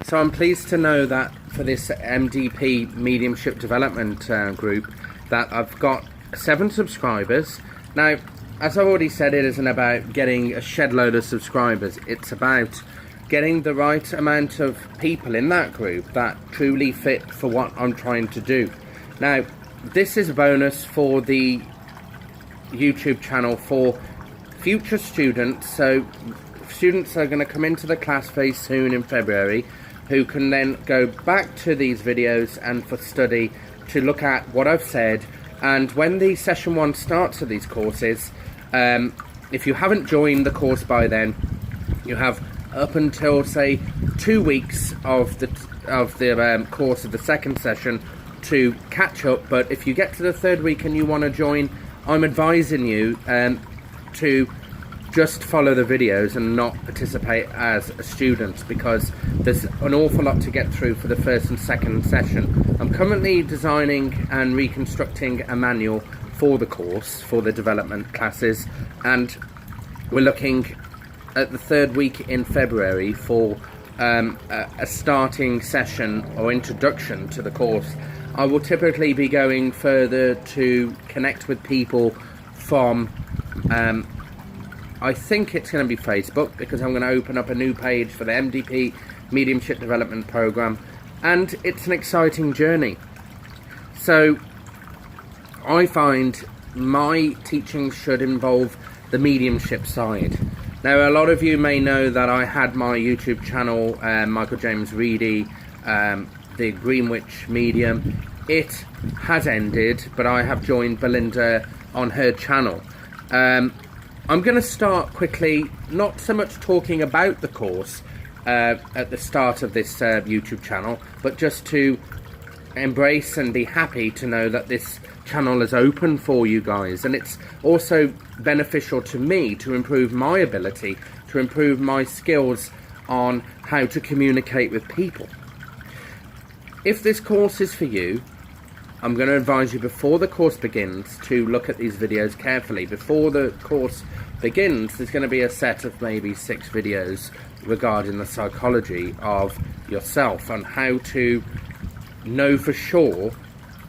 So I'm pleased to know that for this MDP Mediumship Development group that I've got 7 subscribers. Now, as I've already said, it isn't about getting a shed load of subscribers. It's about getting the right amount of people in that group that truly fit for what I'm trying to do. Now, this is a bonus for the YouTube channel for future students. So students are going to come into the class very soon in February, who can then go back to these videos and for study to look at what I've said. And when the session 1 starts of these courses, if you haven't joined the course by then, you have up until say 2 weeks of the course of the second session to catch up. But if you get to the 3rd week and you want to join, I'm advising you to just follow the videos and not participate as a student, because there's an awful lot to get through for the 1st and 2nd session. I'm currently designing and reconstructing a manual for the course, for the development classes, and we're looking at the 3rd week in February for a starting session or introduction to the course. I will typically be going further to connect with people from I think it's going to be Facebook, because I'm going to open up a new page for the MDP Mediumship Development Program, and it's an exciting journey. So I find my teaching should involve the mediumship side. Now, a lot of you may know that I had my YouTube channel, Michael James Reedy, the Greenwich Medium. It has ended, but I have joined Belinda on her channel. I'm going to start quickly, not so much talking about the course at the start of this YouTube channel, but just to embrace and be happy to know that this channel is open for you guys. And it's also beneficial to me to improve my ability, to improve my skills on how to communicate with people. If this course is for you, I'm going to advise you before the course begins to look at these videos carefully. Before the course begins, there's going to be a set of maybe 6 videos regarding the psychology of yourself and how to know for sure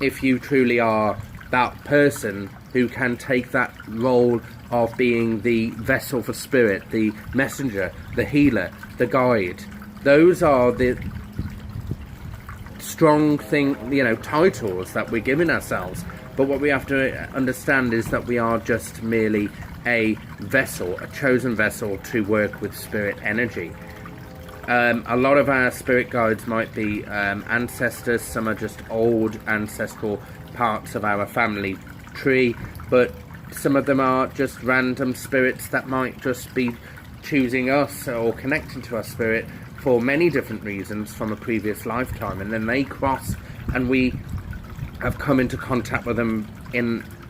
if you truly are that person who can take that role of being the vessel for spirit, the messenger, the healer, the guide. Those are the strong titles that we're giving ourselves, but what we have to understand is that we are just merely a vessel, a chosen vessel to work with spirit energy. A lot of our spirit guides might be ancestors. Some are just old ancestral parts of our family tree, but some of them are just random spirits that might just be choosing us or connecting to our spirit for many different reasons from a previous lifetime, and then they cross and we have come into contact with them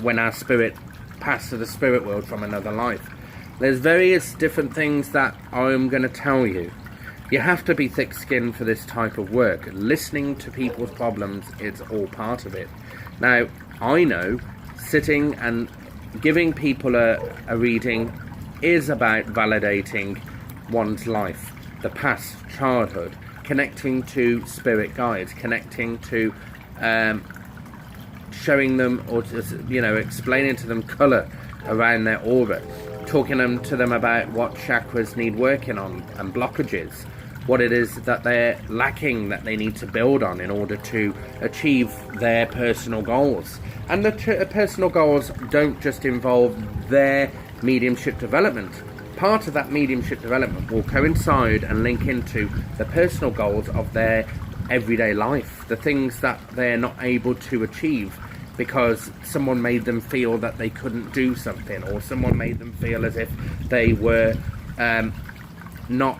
when our spirit passed to the spirit world from another life. There's various different things that I'm going to tell you. You have to be thick-skinned for this type of work. Listening to people's problems is all part of it. Now, I know sitting and giving people a reading is about validating one's life, the past, childhood, connecting to spirit guides, connecting to showing them or just, explaining to them colour around their aura, talking to them about what chakras need working on and blockages, what it is that they're lacking that they need to build on in order to achieve their personal goals. And the personal goals don't just involve their mediumship development. Part of that mediumship development will coincide and link into the personal goals of their everyday life, the things that they're not able to achieve because someone made them feel that they couldn't do something, or someone made them feel as if they were not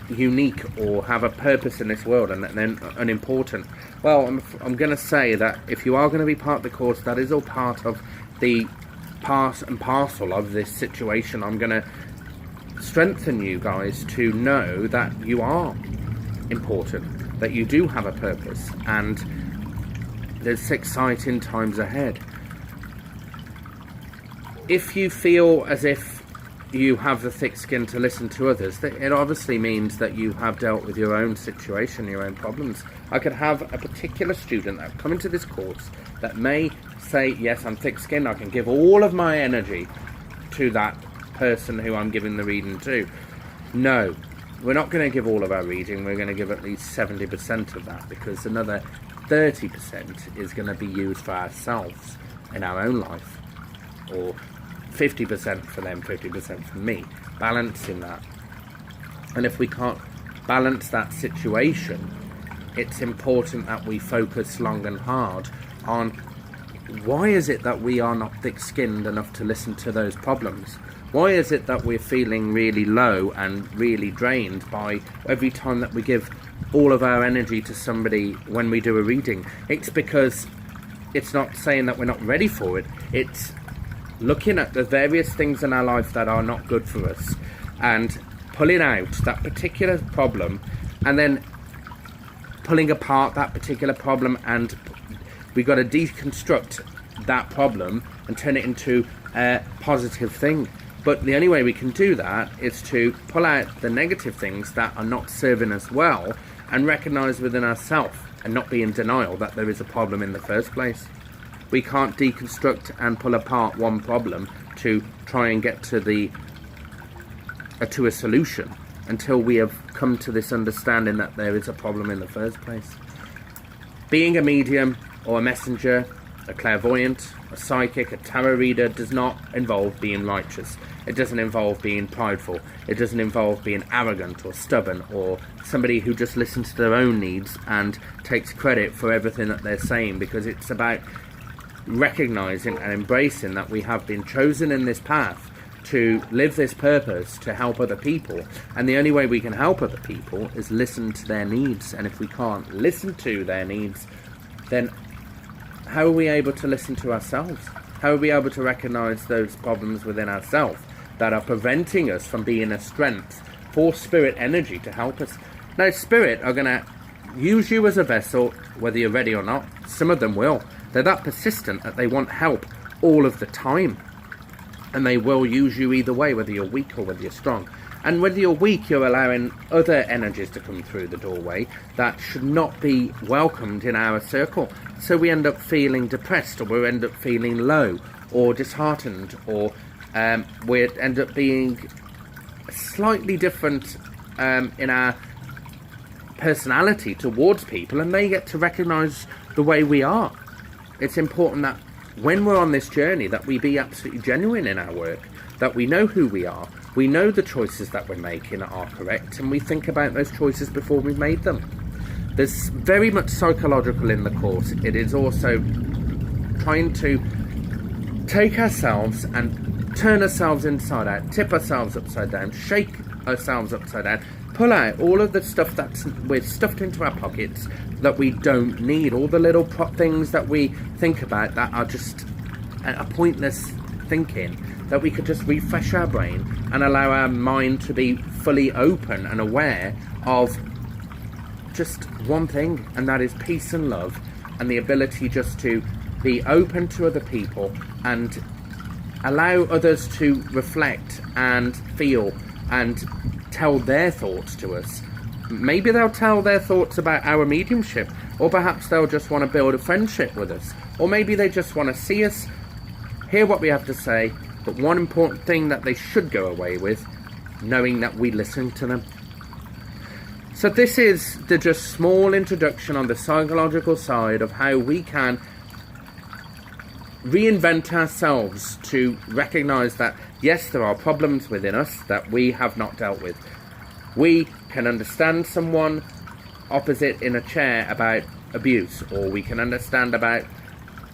unique or have a purpose in this world and then unimportant. Well, I'm going to say that if you are going to be part of the course, that is all part of the part and parcel of this situation. I'm going to strengthen you guys to know that you are important, that you do have a purpose, and there's exciting times ahead. If you feel as if you have the thick skin to listen to others, it obviously means that you have dealt with your own situation, your own problems. I could have a particular student that come into this course that may say, yes, I'm thick-skinned, I can give all of my energy to that person who I'm giving the reading to. No, we're not going to give all of our reading, we're going to give at least 70% of that, because another 30% is going to be used for ourselves in our own life, or 50% for them, 50% for me, balancing that. And if we can't balance that situation, it's important that we focus long and hard on why is it that we are not thick-skinned enough to listen to those problems? Why is it that we're feeling really low and really drained by every time that we give all of our energy to somebody when we do a reading? It's because it's not saying that we're not ready for it. It's looking at the various things in our life that are not good for us and pulling out that particular problem and then pulling apart that particular problem, and we got to deconstruct that problem and turn it into a positive thing. But the only way we can do that is to pull out the negative things that are not serving us well and recognize within ourselves and not be in denial that there is a problem in the first place. We can't deconstruct and pull apart one problem to try and get to a solution until we have come to this understanding that there is a problem in the first place. Being a medium or a messenger, a clairvoyant, a psychic, a tarot reader does not involve being righteous. It doesn't involve being prideful. It doesn't involve being arrogant or stubborn or somebody who just listens to their own needs and takes credit for everything that they're saying, because it's about recognizing and embracing that we have been chosen in this path to live this purpose to help other people, and the only way we can help other people is listen to their needs. And if we can't listen to their needs, then how are we able to listen to ourselves? How are we able to recognize those problems within ourselves that are preventing us from being a strength for spirit energy to help us? Now, spirit are going to use you as a vessel whether you're ready or not. Some of them will. They're that persistent that they want help all of the time, and they will use you either way, whether you're weak or whether you're strong. And whether you're weak, you're allowing other energies to come through the doorway that should not be welcomed in our circle. So we end up feeling depressed, or we end up feeling low or disheartened, or we end up being slightly different in our personality towards people, and they get to recognize the way we are. It's important that when we're on this journey that we be absolutely genuine in our work, that we know who we are, we know the choices that we're making are correct, and we think about those choices before we've made them. There's very much psychological in the course. It is also trying to take ourselves and turn ourselves inside out, tip ourselves upside down, shake ourselves upside down, pull out all of the stuff that's we're stuffed into our pockets that we don't need, all the little things that we think about that are just a pointless thinking, that we could just refresh our brain and allow our mind to be fully open and aware of just one thing, and that is peace and love, and the ability just to be open to other people and allow others to reflect and feel and tell their thoughts to us. Maybe they'll tell their thoughts about our mediumship, or perhaps they'll just want to build a friendship with us, or maybe they just want to see us, hear what we have to say, but one important thing that they should go away with, knowing that we listen to them. So this is the just small introduction on the psychological side of how we can reinvent ourselves to recognize that yes, there are problems within us that we have not dealt with. We can understand someone opposite in a chair about abuse, or we can understand about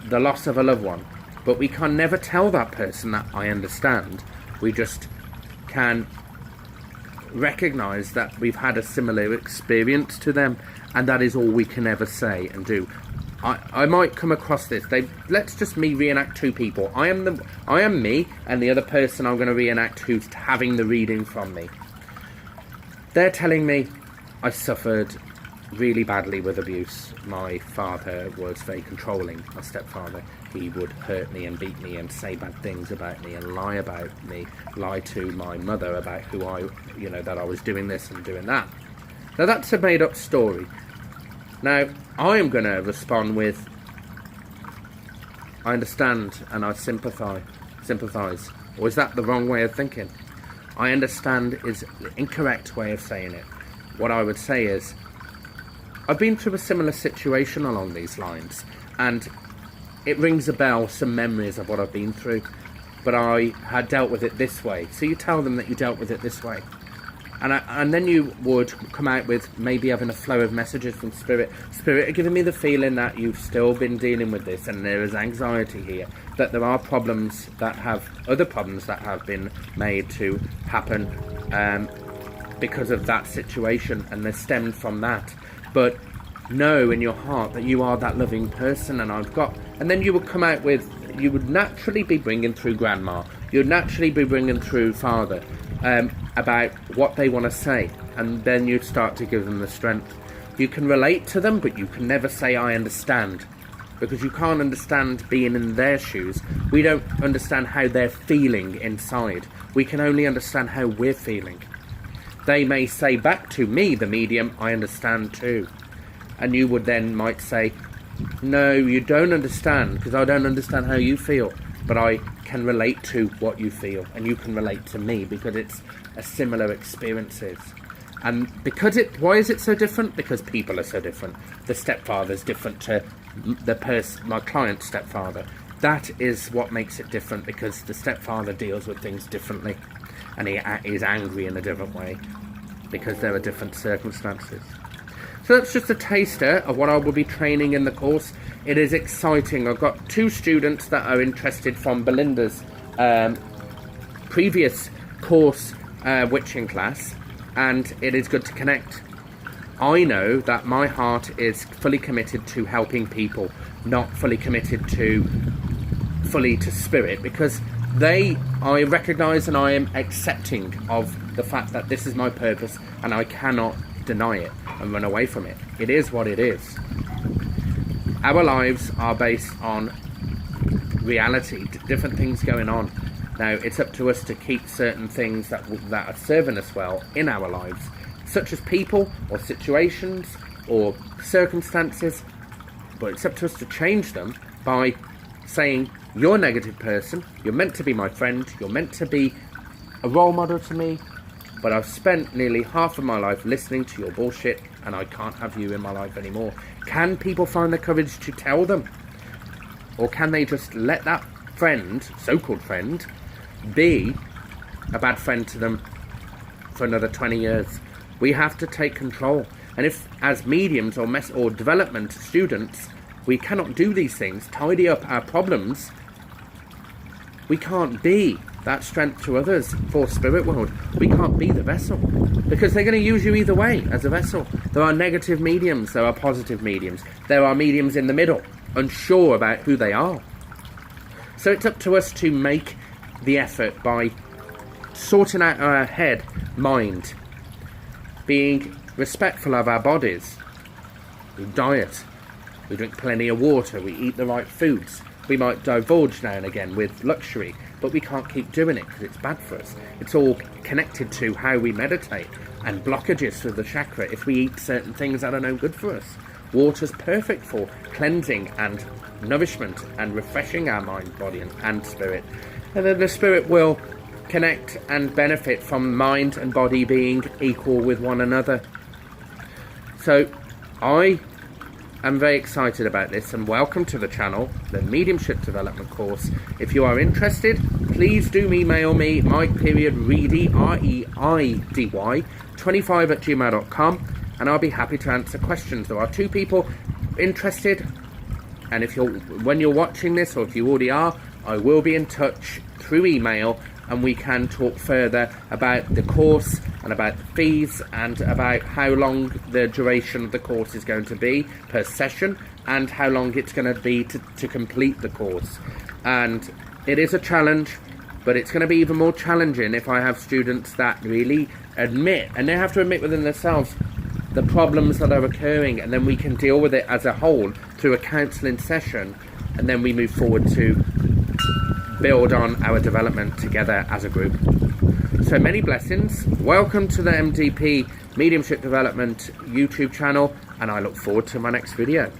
the loss of a loved one, but we can never tell that person that I understand. We just can recognize that we've had a similar experience to them, and that is all we can ever say and do. I might come across this. Let's just me reenact two people. I am me, and the other person I'm going to reenact who's having the reading from me. They're telling me I suffered really badly with abuse. My father was very controlling, my stepfather. He would hurt me and beat me and say bad things about me and lie about me, lie to my mother about who I, that I was doing this and doing that. Now that's a made up story. Now I am going to respond with, I understand and I sympathise. Or is that the wrong way of thinking? I understand is the incorrect way of saying it. What I would say is, I've been through a similar situation along these lines, and it rings a bell, some memories of what I've been through, but I had dealt with it this way. So you tell them that you dealt with it this way. And then you would come out with maybe having a flow of messages from Spirit. Spirit are giving me the feeling that you've still been dealing with this, and there is anxiety here, that there are other problems that have been made to happen because of that situation, and they're stemmed from that. But know in your heart that you are that loving person, and then you would come out with, you would naturally be bringing through grandma, you'd naturally be bringing through father, about what they want to say, and then you'd start to give them the strength. You can relate to them, but you can never say I understand, because you can't understand being in their shoes. We don't understand how they're feeling inside. We can only understand how we're feeling. They may say back to me, the medium, I understand too, and you would then might say, no, you don't understand, because I don't understand how you feel, but I can relate to what you feel, and you can relate to me, because it's a similar experiences. And why is it so different? Because people are so different. The stepfather's different to my client's stepfather. That is what makes it different, because the stepfather deals with things differently, and he is angry in a different way, because there are different circumstances. So that's just a taster of what I will be training in the course. It is exciting. I've got 2 students that are interested from Belinda's previous course witching class, and it is good to connect. I know that my heart is fully committed to helping people, not fully committed to spirit, because I recognise and I am accepting of the fact that this is my purpose, and I cannot deny it and run away from it. It is what it is. Our lives are based on reality, different things going on. Now, it's up to us to keep certain things that are serving us well in our lives, such as people or situations or circumstances, but it's up to us to change them by saying, you're a negative person, you're meant to be my friend, you're meant to be a role model to me, but I've spent nearly half of my life listening to your bullshit, and I can't have you in my life anymore. Can people find the courage to tell them? Or can they just let that friend, so-called friend, be a bad friend to them for another 20 years? We have to take control. And if, as mediums or development students, we cannot do these things, tidy up our problems, we can't be that strength to others for spirit world. We can't be the vessel, because they're going to use you either way as a vessel. There are negative mediums, there are positive mediums, there are mediums in the middle, unsure about who they are. So it's up to us to make the effort by sorting out our head, mind, being respectful of our bodies. We diet, we drink plenty of water, we eat the right foods. We might divulge now and again with luxury, but we can't keep doing it because it's bad for us. It's all connected to how we meditate and blockages to the chakra if we eat certain things that are no good for us. Water's perfect for cleansing and nourishment and refreshing our mind, body and spirit. And then the spirit will connect and benefit from mind and body being equal with one another. So I am very excited about this, and welcome to the channel, the Mediumship Development Course. If you are interested, please do email me, Mike.Reidy, R-E-I-D-Y, 25@gmail.com, and I'll be happy to answer questions. There are 2 people interested, and when you're watching this, or if you already are, I will be in touch through email, and we can talk further about the course and about the fees and about how long the duration of the course is going to be per session, and how long it's going to be to complete the course. And it is a challenge, but it's going to be even more challenging if I have students that really admit, and they have to admit within themselves, the problems that are occurring, and then we can deal with it as a whole through a counselling session, and then we move forward to build on our development together as a group. So many blessings. Welcome to the MDP Mediumship Development YouTube channel, and I look forward to my next video.